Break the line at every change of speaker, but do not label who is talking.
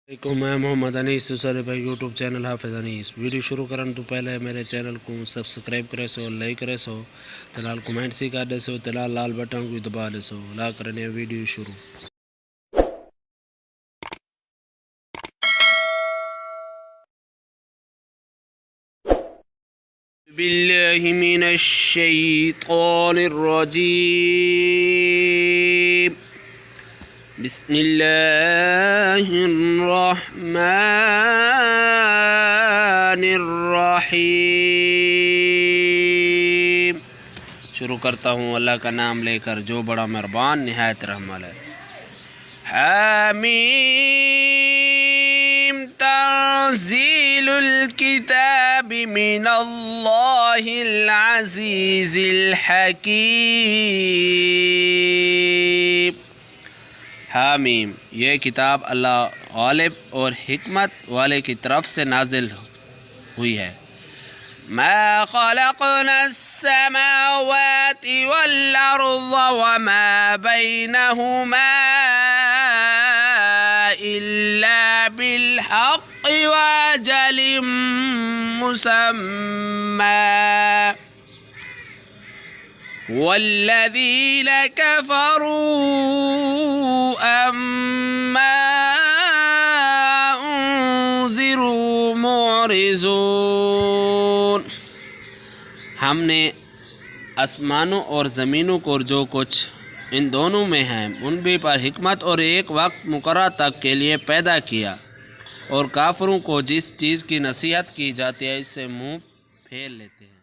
میں محمد انیس دوسرے بھائی یوٹیوب چینل حافظ انیس ویڈیو شروع کرنے تو پہلے میرے چینل کو سبسکرائب کرے سو لائک کرے سو تلال کمنٹ سی کر دے سو تلال لال بٹن کو دبا دے سو لا کرنے ویڈیو شروع باللہ من الشیطان الرجیم بسم اللہ الرحمن الرحیم شروع کرتا ہوں اللہ کا نام لے کر جو بڑا مہربان نہایت رحم والا ہے۔ حمیم تنزیل الکتاب من اللہ العزیز الحکیم۔ حامیم یہ کتاب اللہ غالب اور حکمت والے کی طرف سے نازل ہوئی ہے۔ ما خلقنا السماوات والارض وما بینہما الا بالحق واجل مسمى والذین کفروا اما انذروا معرضون۔ ہم نے آسمانوں اور زمینوں کو جو کچھ ان دونوں میں ہیں ان بھی پر حکمت اور ایک وقت مقررہ تک کے لیے پیدا کیا، اور کافروں کو جس چیز کی نصیحت کی جاتی ہے اس سے منہ پھیر لیتے ہیں۔